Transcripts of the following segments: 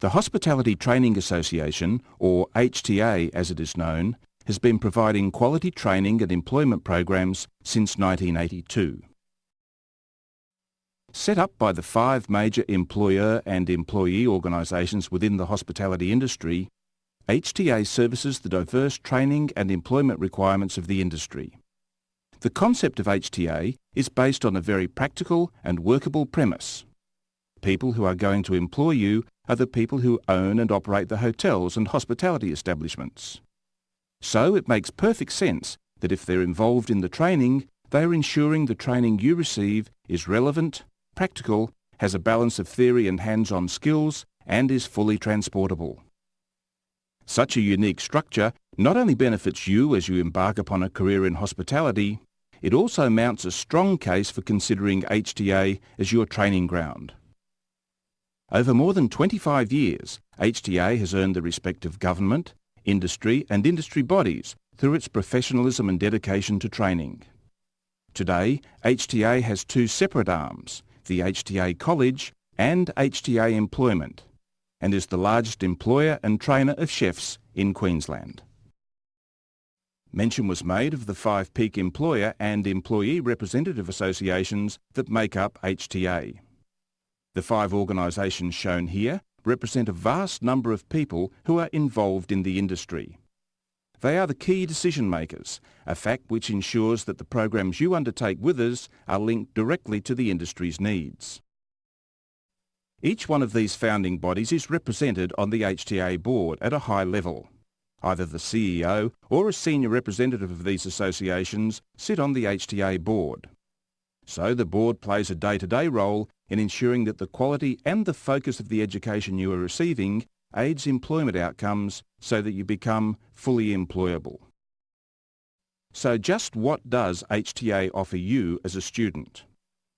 The Hospitality Training Association, or HTA as it is known, has been providing quality training and employment programs since 1982. Set up by the 5 major employer and employee organisations within the hospitality industry, HTA services the diverse training and employment requirements of the industry. The concept of HTA is based on a very practical and workable premise. People who are going to employ you are the people who own and operate the hotels and hospitality establishments. So it makes perfect sense that if they're involved in the training, they are ensuring the training you receive is relevant, practical, has a balance of theory and hands-on skills, and is fully transportable. Such a unique structure not only benefits you as you embark upon a career in hospitality, it also mounts a strong case for considering HTA as your training ground. Over more than 25 years, HTA has earned the respect of government, industry and industry bodies through its professionalism and dedication to training. Today, HTA has 2 separate arms, the HTA College and HTA Employment, and is the largest employer and trainer of chefs in Queensland. Mention was made of the 5 peak employer and employee representative associations that make up HTA. The 5 organisations shown here represent a vast number of people who are involved in the industry. They are the key decision makers, a fact which ensures that the programs you undertake with us are linked directly to the industry's needs. Each one of these founding bodies is represented on the HTA board at a high level. Either the CEO or a senior representative of these associations sit on the HTA board. So the board plays a day-to-day role in ensuring that the quality and the focus of the education you are receiving aids employment outcomes so that you become fully employable. So just what does HTA offer you as a student?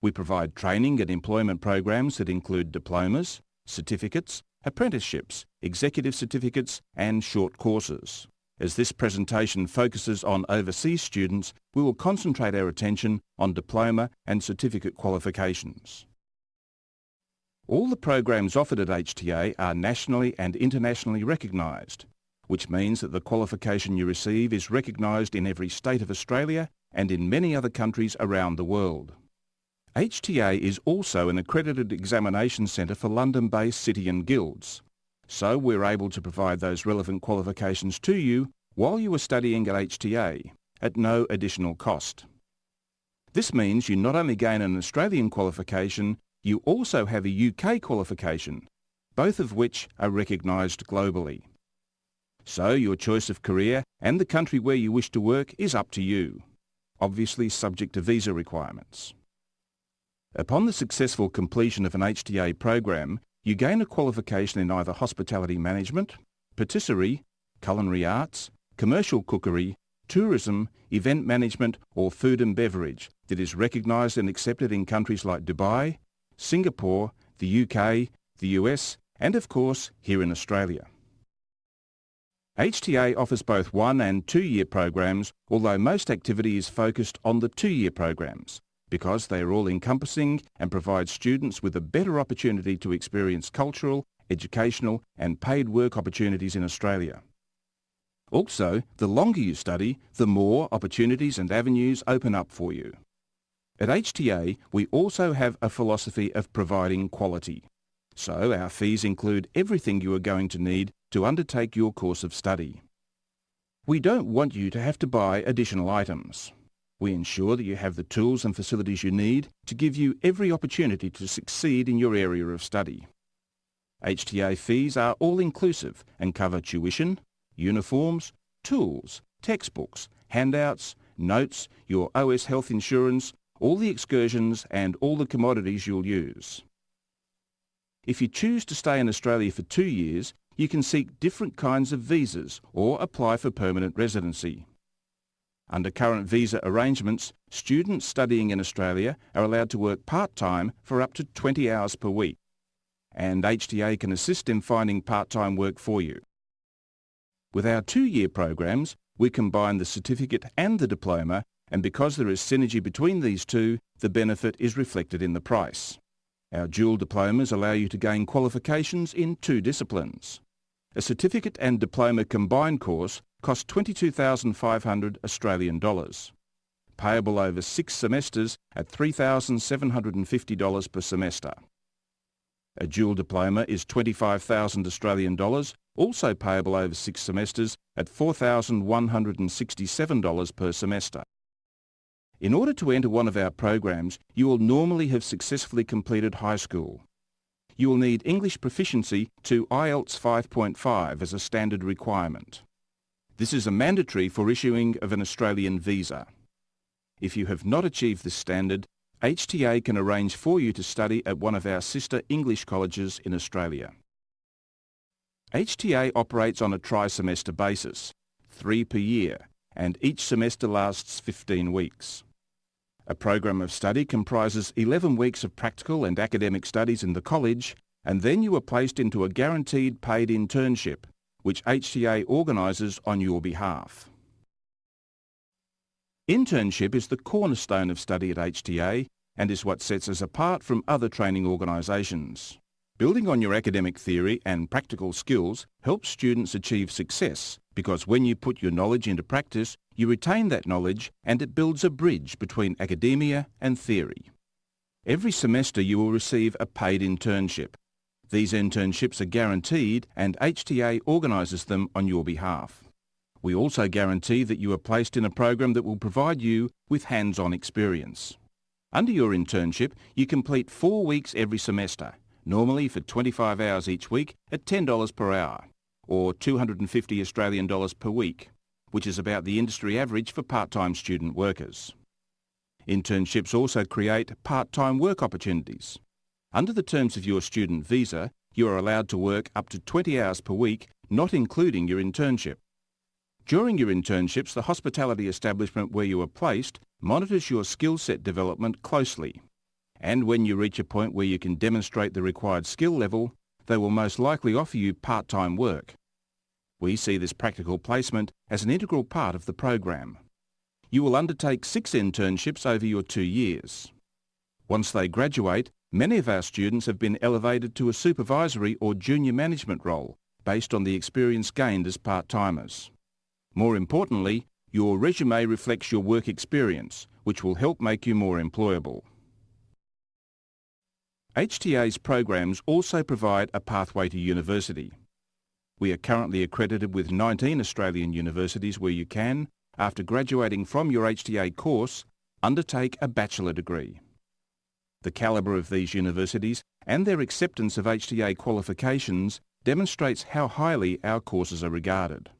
We provide training and employment programs that include diplomas, certificates, apprenticeships, executive certificates and short courses. As this presentation focuses on overseas students, we will concentrate our attention on diploma and certificate qualifications. All the programs offered at HTA are nationally and internationally recognised, which means that the qualification you receive is recognised in every state of Australia and in many other countries around the world. HTA is also an accredited examination centre for London-based City and Guilds, so we're able to provide those relevant qualifications to you while you are studying at HTA at no additional cost. This means you not only gain an Australian qualification, you also have a UK qualification, both of which are recognised globally. So your choice of career and the country where you wish to work is up to you, obviously subject to visa requirements. Upon the successful completion of an HTA program, you gain a qualification in either hospitality management, patisserie, culinary arts, commercial cookery, tourism, event management or food and beverage that is recognised and accepted in countries like Dubai, Singapore, the UK, the US and of course here in Australia. HTA offers both 1- and 2-year programs, although most activity is focused on the 2-year programs, because they are all-encompassing and provide students with a better opportunity to experience cultural, educational and paid work opportunities in Australia. Also, the longer you study, the more opportunities and avenues open up for you. At HTA, we also have a philosophy of providing quality. So our fees include everything you are going to need to undertake your course of study. We don't want you to have to buy additional items. We ensure that you have the tools and facilities you need to give you every opportunity to succeed in your area of study. HTA fees are all-inclusive and cover tuition, uniforms, tools, textbooks, handouts, notes, your OS health insurance, all the excursions and all the commodities you'll use. If you choose to stay in Australia for 2 years, you can seek different kinds of visas or apply for permanent residency. Under current visa arrangements, students studying in Australia are allowed to work part-time for up to 20 hours per week, and HTA can assist in finding part-time work for you. With our 2-year programs, we combine the certificate and the diploma, and because there is synergy between these two, the benefit is reflected in the price. Our dual diplomas allow you to gain qualifications in 2 disciplines. A certificate and diploma combined course costs $22,500 Australian dollars, payable over 6 semesters at $3,750 per semester. A dual diploma is $25,000 Australian dollars, also payable over 6 semesters at $4,167 per semester. In order to enter one of our programs, you will normally have successfully completed high school. You will need English proficiency to IELTS 5.5 as a standard requirement. This is a mandatory for issuing of an Australian visa. If you have not achieved this standard, HTA can arrange for you to study at one of our sister English colleges in Australia. HTA operates on a tri-semester basis, 3 per year, and each semester lasts 15 weeks. A program of study comprises 11 weeks of practical and academic studies in the college, and then you are placed into a guaranteed paid internship, which HTA organises on your behalf. Internship is the cornerstone of study at HTA and is what sets us apart from other training organisations. Building on your academic theory and practical skills helps students achieve success because when you put your knowledge into practice, you retain that knowledge and it builds a bridge between academia and theory. Every semester you will receive a paid internship. These internships are guaranteed and HTA organises them on your behalf. We also guarantee that you are placed in a program that will provide you with hands-on experience. Under your internship, you complete 4 weeks every semester, normally for 25 hours each week at $10 per hour, or 250 Australian dollars per week, which is about the industry average for part-time student workers. Internships also create part-time work opportunities. Under the terms of your student visa, you are allowed to work up to 20 hours per week, not including your internship. During your internships, the hospitality establishment where you are placed monitors your skill set development closely. And when you reach a point where you can demonstrate the required skill level, they will most likely offer you part-time work. We see this practical placement as an integral part of the program. You will undertake 6 internships over your 2 years. Once they graduate, many of our students have been elevated to a supervisory or junior management role based on the experience gained as part-timers. More importantly, your resume reflects your work experience, which will help make you more employable. HTA's programs also provide a pathway to university. We are currently accredited with 19 Australian universities where you can, after graduating from your HTA course, undertake a bachelor degree. The calibre of these universities and their acceptance of HTA qualifications demonstrates how highly our courses are regarded.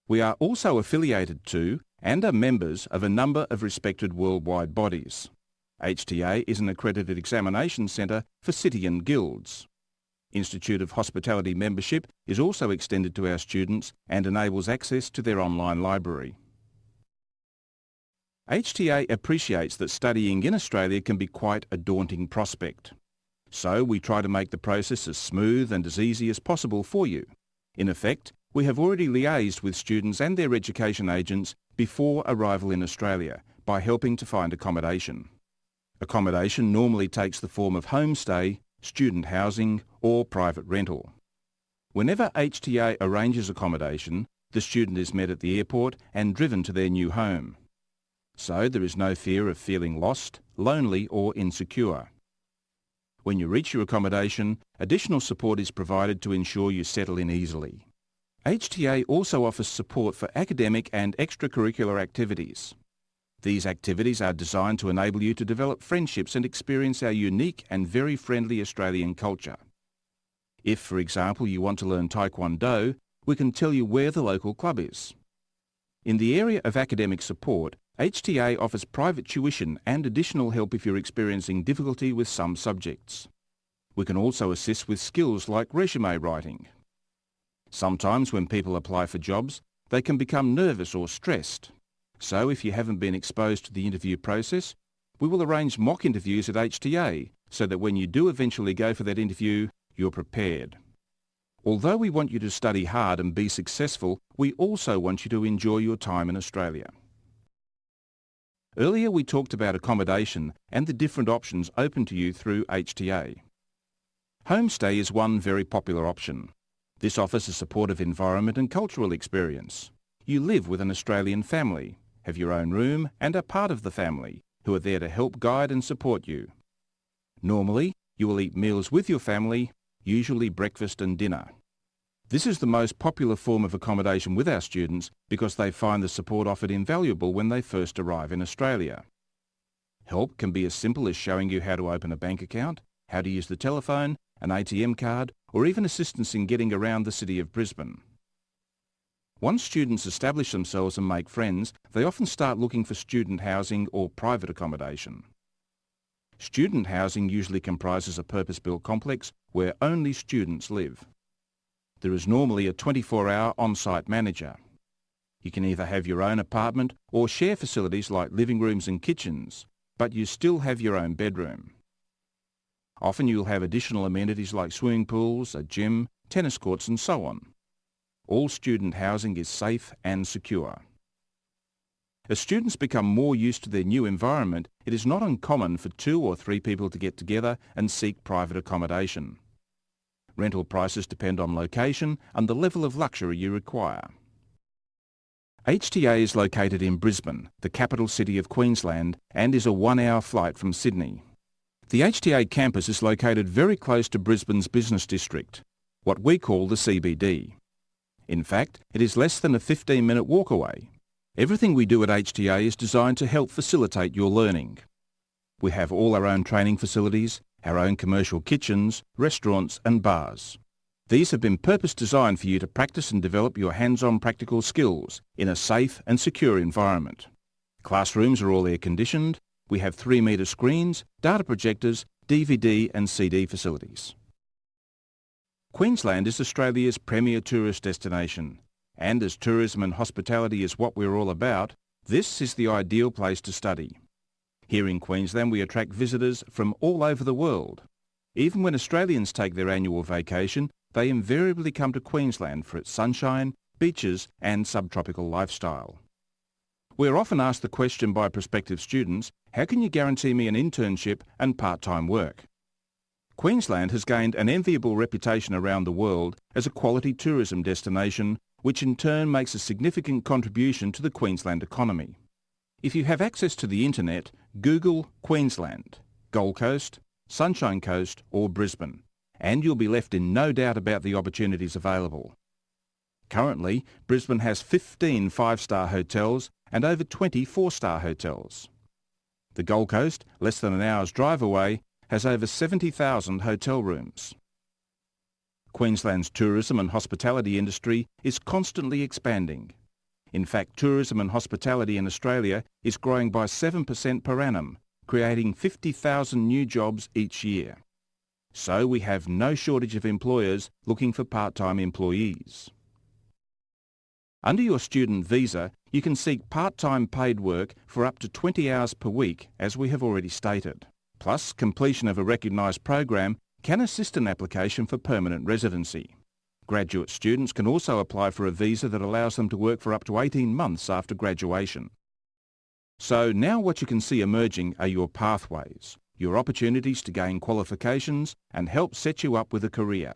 We are also affiliated to and are members of a number of respected worldwide bodies. HTA is an accredited examination centre for city and guilds. Institute of Hospitality membership is also extended to our students and enables access to their online library. HTA appreciates that studying in Australia can be quite a daunting prospect. So we try to make the process as smooth and as easy as possible for you. In effect, we have already liaised with students and their education agents before arrival in Australia by helping to find accommodation. Accommodation normally takes the form of homestay, student housing or private rental. Whenever HTA arranges accommodation, the student is met at the airport and driven to their new home. So there is no fear of feeling lost, lonely or insecure. When you reach your accommodation, additional support is provided to ensure you settle in easily. HTA also offers support for academic and extracurricular activities. These activities are designed to enable you to develop friendships and experience our unique and very friendly Australian culture. If, for example, you want to learn Taekwondo, we can tell you where the local club is. In the area of academic support, HTA offers private tuition and additional help if you're experiencing difficulty with some subjects. We can also assist with skills like resume writing. Sometimes when people apply for jobs, they can become nervous or stressed. So if you haven't been exposed to the interview process, we will arrange mock interviews at HTA so that when you do eventually go for that interview, you're prepared. Although we want you to study hard and be successful, we also want you to enjoy your time in Australia. Earlier we talked about accommodation and the different options open to you through HTA. Homestay is one very popular option. This offers a supportive environment and cultural experience. You live with an Australian family, have your own room and are part of the family, who are there to help guide and support you. Normally, you will eat meals with your family, usually breakfast and dinner. This is the most popular form of accommodation with our students because they find the support offered invaluable when they first arrive in Australia. Help can be as simple as showing you how to open a bank account, how to use the telephone, an ATM card, or even assistance in getting around the city of Brisbane. Once students establish themselves and make friends, they often start looking for student housing or private accommodation. Student housing usually comprises a purpose-built complex where only students live. There is normally a 24-hour on-site manager. You can either have your own apartment or share facilities like living rooms and kitchens, but you still have your own bedroom. Often you'll have additional amenities like swimming pools, a gym, tennis courts and so on. All student housing is safe and secure. As students become more used to their new environment, it is not uncommon for 2 or 3 people to get together and seek private accommodation. Rental prices depend on location and the level of luxury you require. HTA is located in Brisbane, the capital city of Queensland, and is a 1-hour flight from Sydney. The HTA campus is located very close to Brisbane's business district, what we call the CBD. In fact, it is less than a 15-minute walk away. Everything we do at HTA is designed to help facilitate your learning. We have all our own training facilities, our own commercial kitchens, restaurants and bars. These have been purpose-designed for you to practice and develop your hands-on practical skills in a safe and secure environment. Classrooms are all air-conditioned. We have 3-metre screens, data projectors, DVD and CD facilities. Queensland is Australia's premier tourist destination, and as tourism and hospitality is what we're all about, this is the ideal place to study. Here in Queensland we attract visitors from all over the world. Even when Australians take their annual vacation, they invariably come to Queensland for its sunshine, beaches and subtropical lifestyle. We are often asked the question by prospective students, how can you guarantee me an internship and part-time work? Queensland has gained an enviable reputation around the world as a quality tourism destination, which in turn makes a significant contribution to the Queensland economy. If you have access to the internet, Google Queensland, Gold Coast, Sunshine Coast or Brisbane, and you'll be left in no doubt about the opportunities available. Currently, Brisbane has 15 5-star hotels and over 20 4-star hotels. The Gold Coast, less than an hour's drive away, has over 70,000 hotel rooms. Queensland's tourism and hospitality industry is constantly expanding. In fact, tourism and hospitality in Australia is growing by 7% per annum, creating 50,000 new jobs each year. So we have no shortage of employers looking for part-time employees. Under your student visa, you can seek part-time paid work for up to 20 hours per week, as we have already stated. Plus, completion of a recognised program can assist an application for permanent residency. Graduate students can also apply for a visa that allows them to work for up to 18 months after graduation. So now what you can see emerging are your pathways, your opportunities to gain qualifications and help set you up with a career.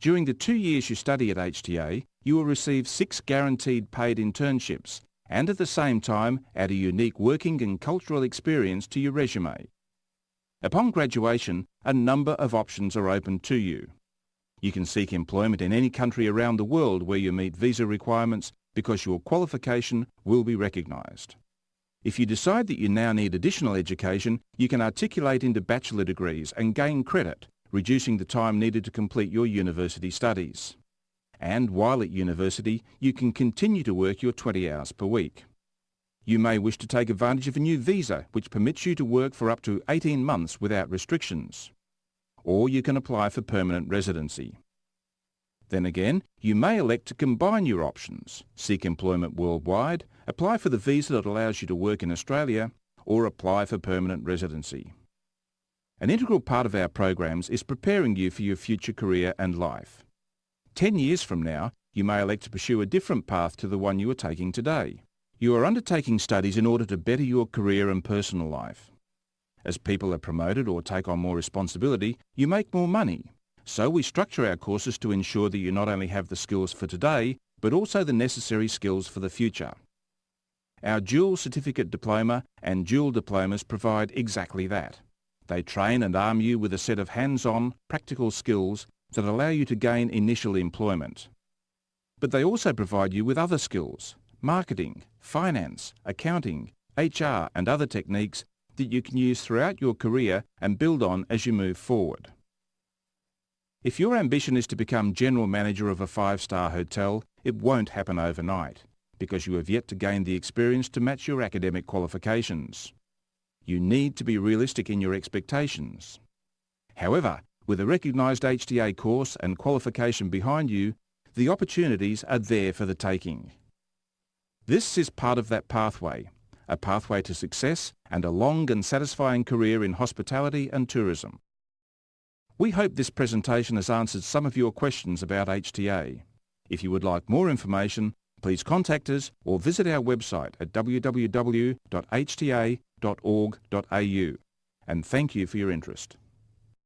During the 2 years you study at HTA, you will receive 6 guaranteed paid internships and at the same time add a unique working and cultural experience to your resume. Upon graduation, a number of options are open to you. You can seek employment in any country around the world where you meet visa requirements because your qualification will be recognised. If you decide that you now need additional education, you can articulate into bachelor degrees and gain credit, reducing the time needed to complete your university studies. And while at university, you can continue to work your 20 hours per week. You may wish to take advantage of a new visa which permits you to work for up to 18 months without restrictions. Or you can apply for permanent residency. Then again, you may elect to combine your options, seek employment worldwide, apply for the visa that allows you to work in Australia, or apply for permanent residency. An integral part of our programs is preparing you for your future career and life. 10 years from now, you may elect to pursue a different path to the one you are taking today. You are undertaking studies in order to better your career and personal life. As people are promoted or take on more responsibility, you make more money. So we structure our courses to ensure that you not only have the skills for today, but also the necessary skills for the future. Our dual certificate diploma and dual diplomas provide exactly that. They train and arm you with a set of hands-on, practical skills that allow you to gain initial employment. But they also provide you with other skills, marketing, finance, accounting, HR and other techniques that you can use throughout your career and build on as you move forward. If your ambition is to become general manager of a 5-star hotel, it won't happen overnight, because you have yet to gain the experience to match your academic qualifications. You need to be realistic in your expectations. However, with a recognised HTA course and qualification behind you, the opportunities are there for the taking. This is part of that pathway, a pathway to success and a long and satisfying career in hospitality and tourism. We hope this presentation has answered some of your questions about HTA. If you would like more information, please contact us or visit our website at www.hta.org.au. And thank you for your interest.